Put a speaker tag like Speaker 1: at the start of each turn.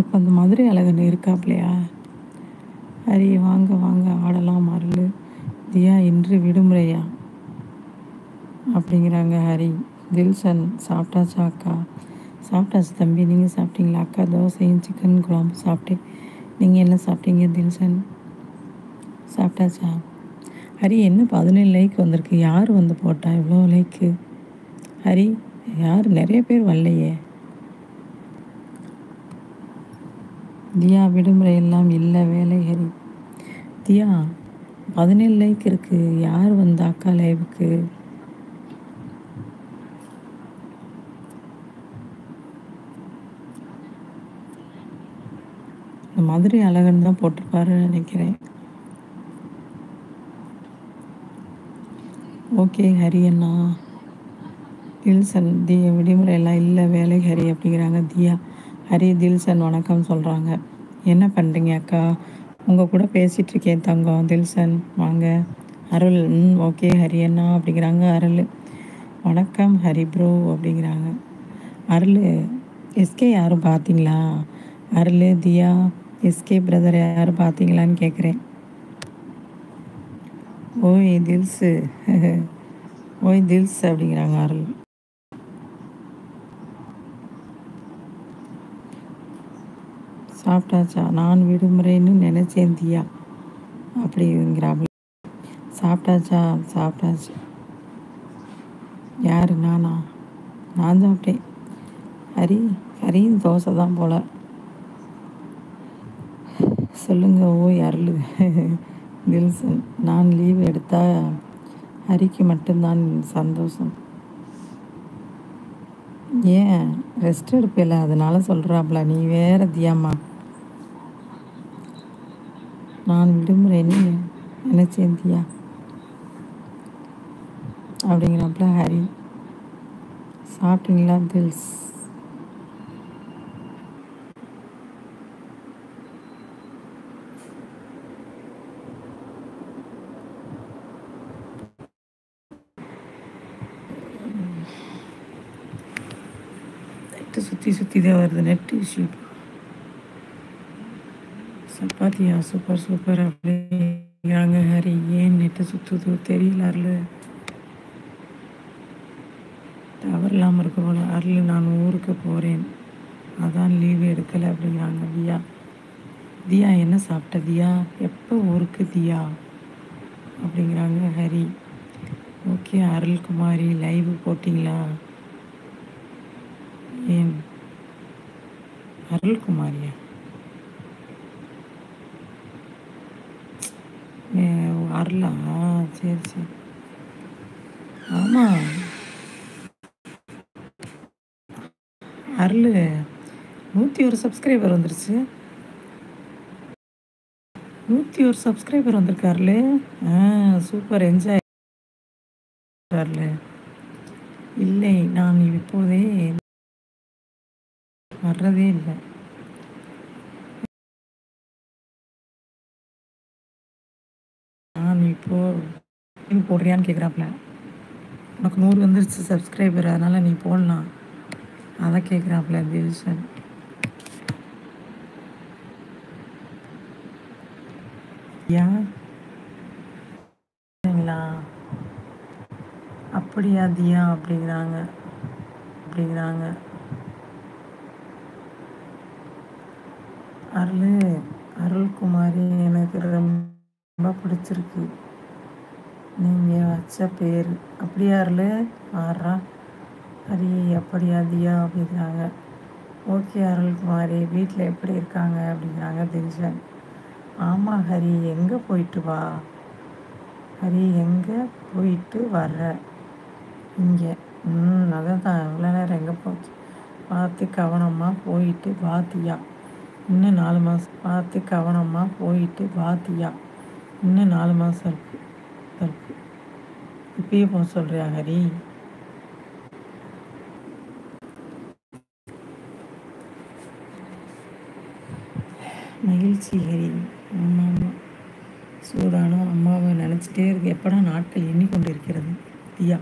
Speaker 1: இப்போ அந்த மதுரை அழகன் இருக்காப்லையா? ஹரி வாங்க வாங்க ஆடலாம் அருள். தியா இன்று விடுமுறையா அப்படிங்கிறாங்க ஹரி. தில்ஷன் சாப்பிட்டாச்சா அக்கா? சாப்பிட்டாச்சு தம்பி, நீங்கள் சாப்பிட்டீங்களா? அக்கா தோசையும் சிக்கன் குழம்பு சாப்பிட்டேன். நீங்கள் என்ன சாப்பிட்டீங்க தில்ஷன்? சாப்பிட்டாச்சா? ஹரி என்ன 17 லைக் வந்திருக்கு? யார் வந்து போட்டா இவ்வளோ லைக்கு? ஹரி யார்? நிறைய பேர் வரலையே. தியா விடுமுறை எல்லாம் இல்லை வேலை ஹரி. தியா 17 லைக் இருக்குது. யார் வந்தா அக்கா லைவுக்கு? இந்த மதுரை அழகன் தான் போட்டிருப்பாருன்னு நினைக்கிறேன். ஓகே ஹரி அண்ணா. தில்சன் விடுமுறை எல்லாம் இல்லை வேலை ஹரி அப்படிங்கிறாங்க தியா. ஹரி தில்சன் வணக்கம் சொல்கிறாங்க. என்ன பண்ணுறீங்க அக்கா? உங்கள் கூட பேசிகிட்ருக்கேன் தங்கம். தில்சன் வாங்க. அருள் ஓகே ஹரி அண்ணா அப்படிங்கிறாங்க அருள். வணக்கம் ஹரி ப்ரோ அப்படிங்கிறாங்க அருள். எஸ்கே யாரும் பார்த்தீங்களா? அருள் தியா எஸ்கே பிரதர் யாரும் பார்த்தீங்களான்னு கேட்குறேன். ஓய் தில்ஸு ஓய் தில்ஸ் அப்படிங்கிறாங்க அருள். சாப்பிட்டாச்சா? நான் விடுமுறைன்னு நினச்சேன் தியா அப்படிங்கிறாங்க. சாப்பிட்டாச்சா? சாப்பிட்டாச்சு. யார்? நானா? நான் சாப்பிட்டேன். ஹரியும் தோசை தான் போல். சொல்லுங்கள் ஓய் அருள். தில்சன் நான் லீவ் எடுத்தால் ஹரிக்கு மட்டும்தான் சந்தோஷம். ஏன் ரெஸ்ட் எடுப்பில்ல அதனால சொல்கிறாப்புல. நீ வேற தியாம்மா. நான் விடுமுறைன்னு நினச்சேன் தியா அப்படிங்கிறாப்புல ஹரி. சாப்பிட்டீங்களா தில்ஸ்? நெட்டு சுற்றி தான் வருது. Net issue. சப்பாத்தியா? சூப்பர் சூப்பர் அப்படிங்கிறாங்க ஹரி. ஏன் நெட்டு சுற்றுதோ தெரியல அருள். டவர் இல்லாமல் இருக்க போல. அருள் நான் ஊருக்கு போகிறேன் அதான் லீவு எடுக்கலை அப்படிங்கிறாங்க தியா. தியா என்ன சாப்பிட்ட தியா? எப்போ ஊருக்கு தியா அப்படிங்கிறாங்க ஹரி. ஓகே அருள்குமாரி லைவ் போட்டிங்களா? ஏன் அருள்குமாரியா? அருளா? சரி சரி. ஆமாம் அருள் 101 சப்ஸ்கிரைபர் வந்துருச்சு. 101 சப்ஸ்கிரைபர் வந்திருக்கு அருள். சூப்பர் என்ஜாய் அருள். இல்லை நான் இப்போதே வர்றதே இல்லை. நான் இப்போது போடுறியான்னு கேட்குறாப்புல. உனக்கு 100 வந்துருச்சு சப்ஸ்கிரைபர், அதனால் நீ போடலாம் அதை கேட்குறாப்புல தில்ஷன். தியாங்களா? அப்படியா தியா அப்படிங்கிறாங்க அருள்குமாரி எனக்கு ரொம்ப பிடிச்சிருக்கு நீங்கள் வச்ச பேர். அப்படியா அருள்? ஆறா ஹரி அப்படியா தியா அப்படிங்கிறாங்க. ஓகே அருள்குமாரி வீட்டில் எப்படி இருக்காங்க அப்படிங்கிறாங்க தில்ஷன். ஆமாம் ஹரி எங்கே போயிட்டு வா? ஹரி எங்கே போயிட்டு வர்ற? இங்கே. அதான் இவ்வளோ நேரம் எங்கே போச்சு? பார்த்து கவனமாக போயிட்டு வா தியா. இன்னும் 4 மாதம். பார்த்து கவனமாக போயிட்டு வா தியா. இன்னும் 4 மாதம் இருக்கு. இப்பயே போக சொல்கிறியா ஹரி? மகிழ்ச்சி ஹரி. ஆமாம் சூடானும் அம்மாவை நினச்சிட்டே இருக்கு. எப்படா நாட்கள் எண்ணிக்கொண்டு இருக்கிறது தியா.